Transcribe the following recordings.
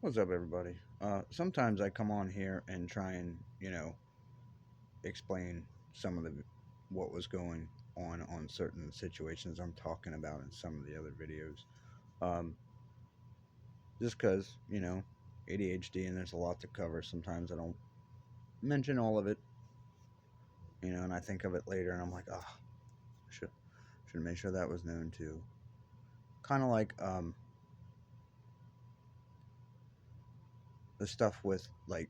What's up, everybody? Sometimes I come on here and try and, explain some of the what was going on certain situations I'm talking about in some of the other videos. Um, just because, ADHD and there's a lot to cover. Sometimes I don't mention all of it, and I think of it later and I'm like, oh, should have made sure that was known too. Kind of like the stuff with like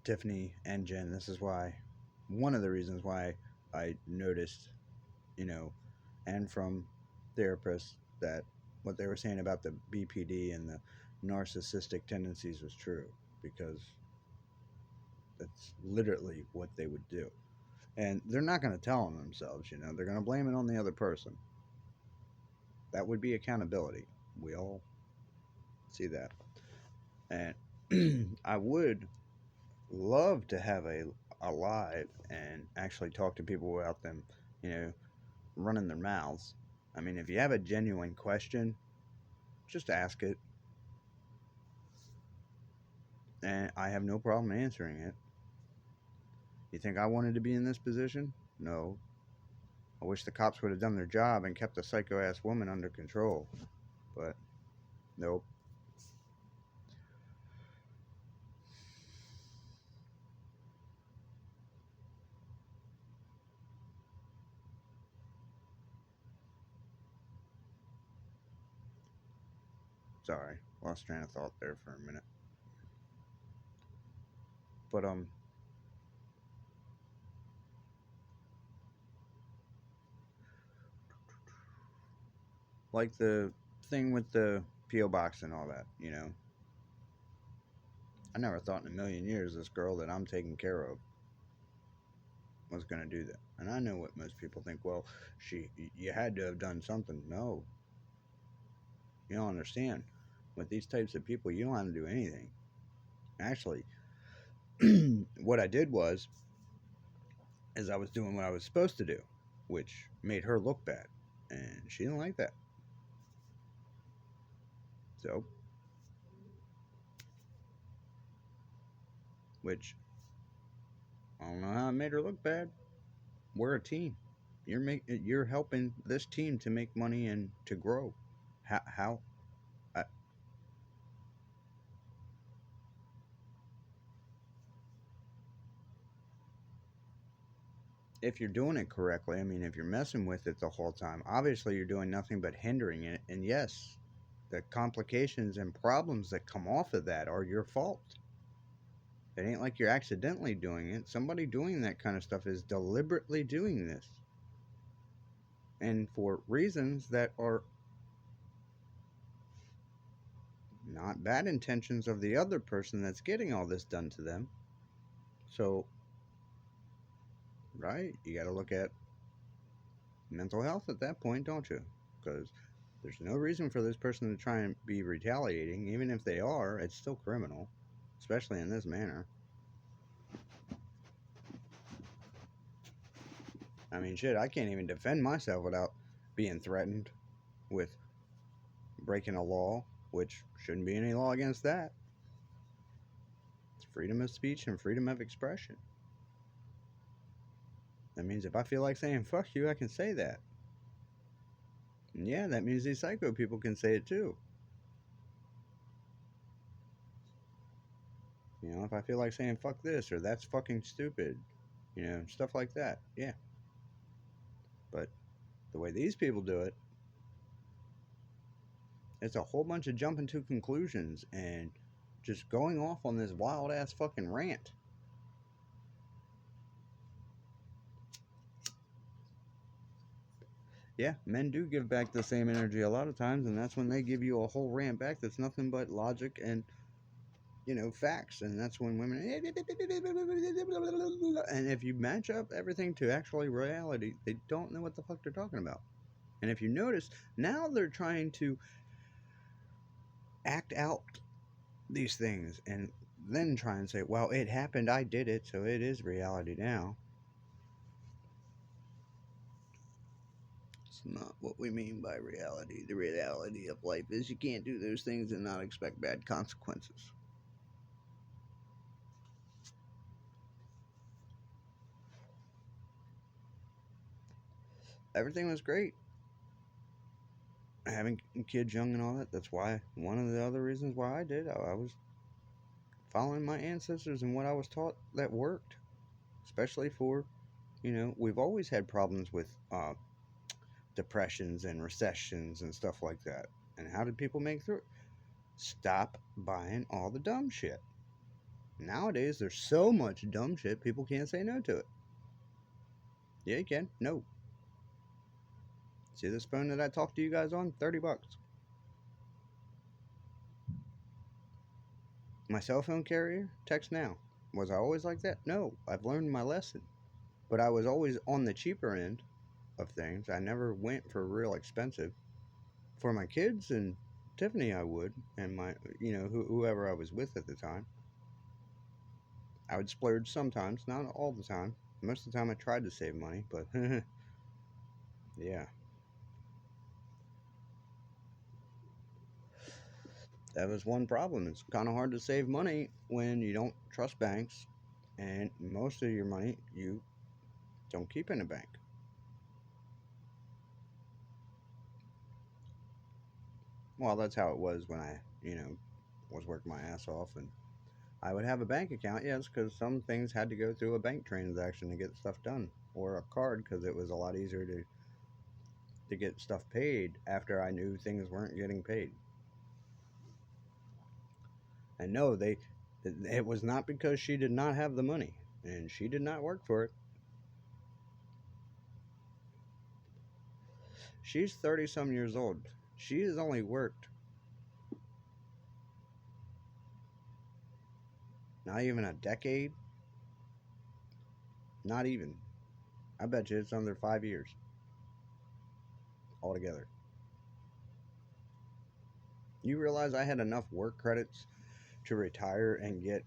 Tiffany and Jen. This is why one of the reasons why I noticed, you know, and from therapists that what they were saying about the BPD and the narcissistic tendencies was true because that's literally what they would do. And they're not going to tell on themselves, they're going to blame it on the other person. That would be accountability. We all see that. And I would love to have a live and actually talk to people without them, you know, running their mouths. I mean, if you have a genuine question, just ask it, and I have no problem answering it. You think I wanted to be in this position? No. I wish the cops would have done their job and kept the psycho ass woman under control. But nope. Sorry. Lost train of thought there for a minute. But like the thing with the PO box and all that, I never thought in a million years this girl that I'm taking care of was going to do that. And I know what most people think. Well, you had to have done something. No, you don't understand. With these types of people, you don't have to do anything. Actually, what I did was, is I was doing what I was supposed to do, which made her look bad, and she didn't like that. So, which I don't know how it made her look bad. We're a team. You're helping this team to make money and to grow. How I, if you're doing it correctly, I mean, if you're messing with it the whole time, obviously you're doing nothing but hindering it. And yes, the complications and problems that come off of that are your fault. It ain't like you're accidentally doing it. Somebody doing that kind of stuff is deliberately doing this. And for reasons that are not bad intentions of the other person that's getting all this done to them. So, right, you got to look at mental health at that point, don't you? Because there's no reason for this person to try and be retaliating. Even if they are, it's still criminal, especially in this manner. I mean, shit, I can't even defend myself without being threatened with breaking a law, which shouldn't be any law against that. It's freedom of speech and freedom of expression. That means if I feel like saying fuck you, I can say that. And yeah, that means these psycho people can say it too. If I feel like saying fuck this or that's fucking stupid, stuff like that. Yeah. But the way these people do it, it's a whole bunch of jumping to conclusions and just going off on this wild ass fucking rant. Yeah, men do give back the same energy a lot of times, and that's when they give you a whole rant back that's nothing but logic and facts. And that's when women, and if you match up everything to actually reality, they don't know what the fuck they're talking about. And if you notice, now they're trying to act out these things and then try and say, well, it happened, I did it, so it is reality now. not what we mean by reality. The reality of life is you can't do those things and not expect bad consequences. Everything was great. Having kids young and all that. That's why one of the other reasons why I did. I was following my ancestors and what I was taught that worked. Especially for, we've always had problems with depressions and recessions and stuff like that. And how did people make through it? Stop buying all the dumb shit. Nowadays, there's so much dumb shit, people can't say no to it. Yeah, you can. No. See this phone that I talked to you guys on? $30. My cell phone carrier? Text now. Was I always like that? No. I've learned my lesson. But I was always on the cheaper end of things. I never went for real expensive. For my kids and Tiffany, I would, and my, whoever I was with at the time. I would splurge sometimes, not all the time. Most of the time, I tried to save money, but yeah, that was one problem. It's kind of hard to save money when you don't trust banks, and most of your money you don't keep in a bank. Well, that's how it was when I, was working my ass off, and I would have a bank account, yes, because some things had to go through a bank transaction to get stuff done, or a card because it was a lot easier to get stuff paid after I knew things weren't getting paid. And no, it was not because she did not have the money and she did not work for it. She's 30 some years old. She has only worked not even a decade, not even. I bet you it's under 5 years altogether. You realize I had enough work credits to retire and get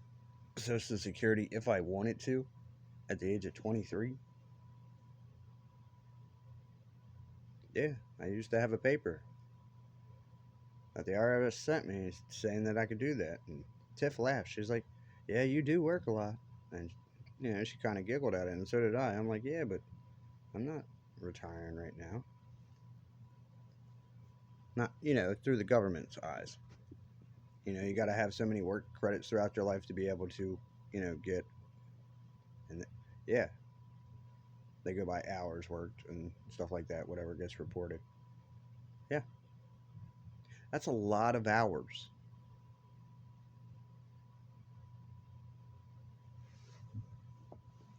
Social Security if I wanted to at the age of 23? Yeah, I used to have a paper that the IRS sent me saying that I could do that. And Tiff laughed. She's like, "Yeah, you do work a lot." And, she kind of giggled at it, and so did I. I'm like, "Yeah, but I'm not retiring right now." Not, through the government's eyes. You got to have so many work credits throughout your life to be able to, get. And yeah, they go by hours worked and stuff like that, whatever gets reported. Yeah, that's a lot of hours.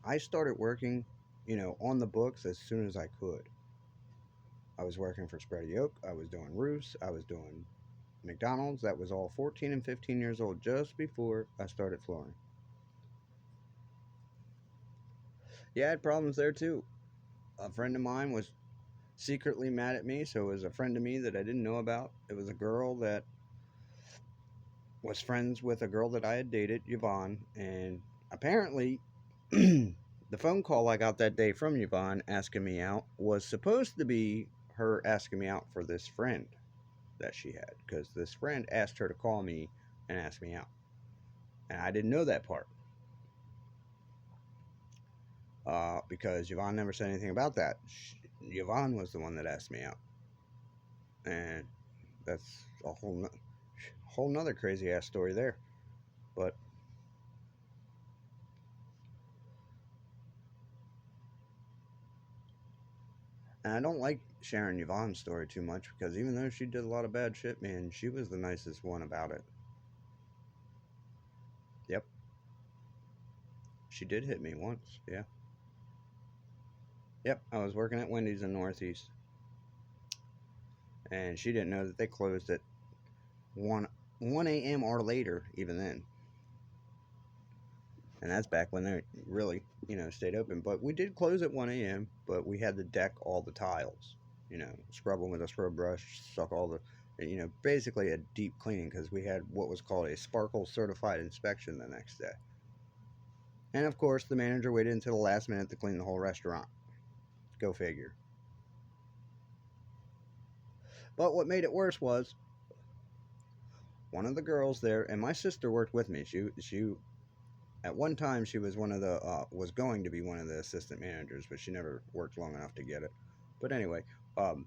I started working, on the books as soon as I could. I was working for Spready Oak. I was doing roofs. I was doing McDonald's. That was all 14 and 15 years old just before I started flooring. Yeah, I had problems there too. A friend of mine was secretly mad at me, so it was a friend of me that I didn't know about. It was a girl that was friends with a girl that I had dated, Yvonne, and apparently the phone call I got that day from Yvonne asking me out was supposed to be her asking me out for this friend that she had, because this friend asked her to call me and ask me out. And I didn't know that part because Yvonne never said anything about that. Yvonne was the one that asked me out. And that's a whole nother crazy ass story there. But and I don't like sharing Yvonne's story too much because even though she did a lot of bad shit, man, she was the nicest one about it. Yep, she did hit me once. Yeah. Yep, I was working at Wendy's in Northeast, and she didn't know that they closed at 1 a.m. or later. Even then, and that's back when they really, stayed open. But we did close at 1 a.m., but we had to deck all the tiles, scrub them with a scrub brush, suck all the, basically a deep cleaning because we had what was called a Sparkle certified inspection the next day. And of course, the manager waited until the last minute to clean the whole restaurant. Go figure. But what made it worse was one of the girls there, and my sister worked with me. She at one time she was one of the was going to be one of the assistant managers, but she never worked long enough to get it. But anyway, um,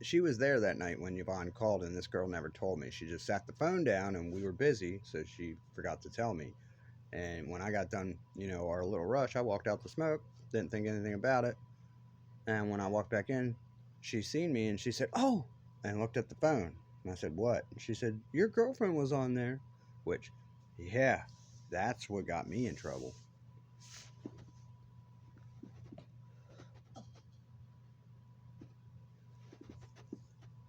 she was there that night when Yvonne called, and this girl never told me. She just sat the phone down, and we were busy, so she forgot to tell me. And when I got done, our little rush, I walked out to smoke, didn't think anything about it. And when I walked back in, she seen me and she said, "Oh," and looked at the phone. And I said, "What?" And she said, "Your girlfriend was on there," which, yeah, that's what got me in trouble.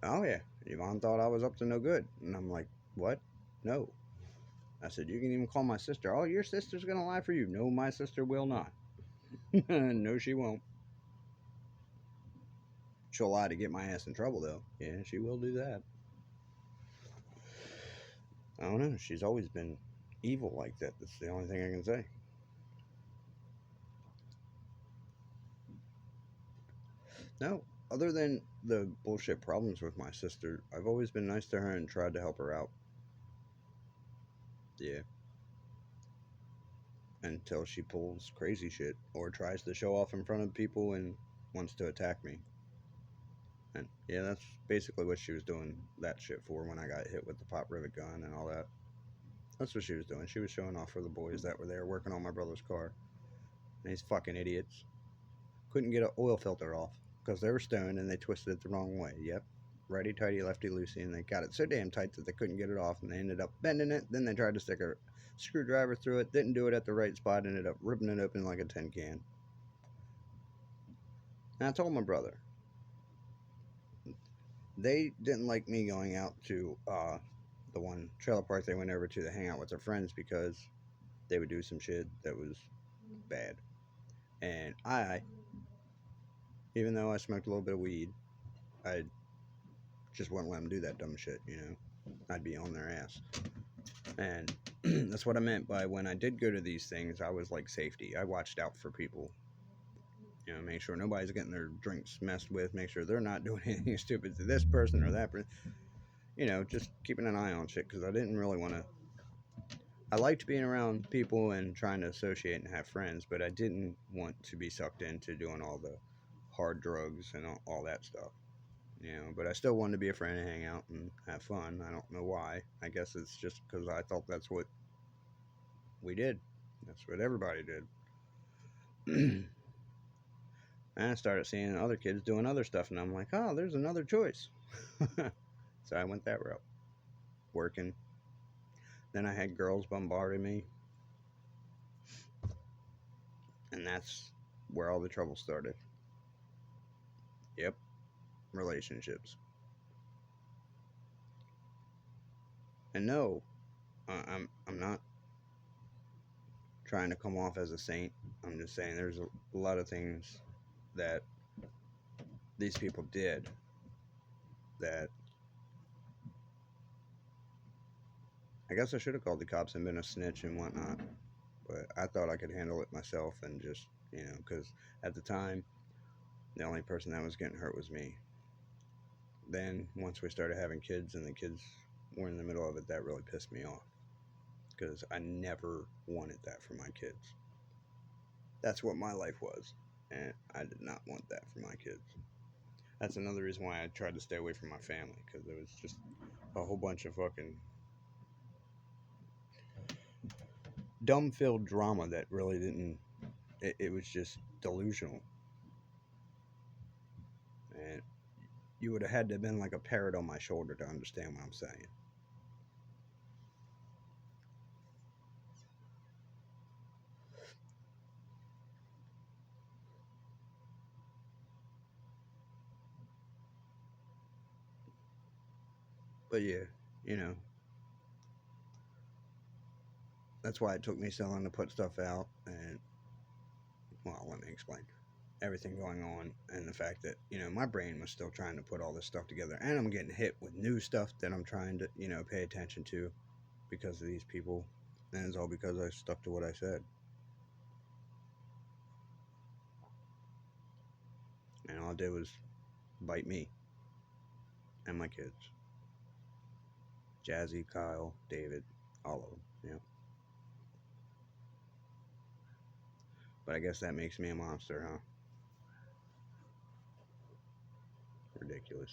Oh, yeah. Yvonne thought I was up to no good. And I'm like, "What? No." I said, "You can even call my sister." "Oh, your sister's going to lie for you." "No, my sister will not." No, she won't. She'll lie to get my ass in trouble, though. Yeah, she will do that. I don't know. She's always been evil like that. That's the only thing I can say. No, other than the bullshit problems with my sister, I've always been nice to her and tried to help her out. Yeah. Until she pulls crazy shit or tries to show off in front of people and wants to attack me. And yeah, that's basically what she was doing that shit for when I got hit with the pop rivet gun and all that. That's what she was doing. She was showing off for the boys that were there working on my brother's car. And these fucking idiots couldn't get an oil filter off because they were stoned and they twisted it the wrong way. Yep. Righty tighty, lefty loosey, and they got it so damn tight that they couldn't get it off, and they ended up bending it. Then they tried to stick a screwdriver through it, didn't do it at the right spot, ended up ripping it open like a tin can. And I told my brother, they didn't like me going out to the one trailer park they went over to hang out with their friends because they would do some shit that was bad. And I, even though I smoked a little bit of weed, I just wouldn't let them do that dumb shit. I'd be on their ass. And that's what I meant by when I did go to these things, I was like safety. I watched out for people. Make sure nobody's getting their drinks messed with, make sure they're not doing anything stupid to this person or that person. Just keeping an eye on shit because I didn't really want to. I liked being around people and trying to associate and have friends, but I didn't want to be sucked into doing all the hard drugs and all that stuff. But I still wanted to be a friend and hang out and have fun. I don't know why. I guess it's just because I thought that's what we did. That's what everybody did. And I started seeing other kids doing other stuff, and I'm like, oh, there's another choice. So I went that route, working. Then I had girls bombarding me, and that's where all the trouble started. Yep, relationships. And no, I'm not trying to come off as a saint. I'm just saying there's a lot of things that these people did that I guess I should have called the cops and been a snitch and whatnot. But I thought I could handle it myself and just, because at the time, the only person that was getting hurt was me. Then, once we started having kids and the kids were in the middle of it, that really pissed me off because I never wanted that for my kids. That's what my life was, and I did not want that for my kids. That's another reason why I tried to stay away from my family because there was just a whole bunch of fucking dumb filled drama that really didn't. It was just delusional, and you would have had to have been like a parrot on my shoulder to understand what I'm saying. But yeah, you know, that's why it took me so long to put stuff out. And well, let me explain everything going on and the fact that my brain was still trying to put all this stuff together, and I'm getting hit with new stuff that I'm trying to pay attention to because of these people, and it's all because I stuck to what I said. And all I did was bite me. and my kids. Jazzy, Kyle, David, all of them. Yeah. But I guess that makes me a monster, huh? Ridiculous.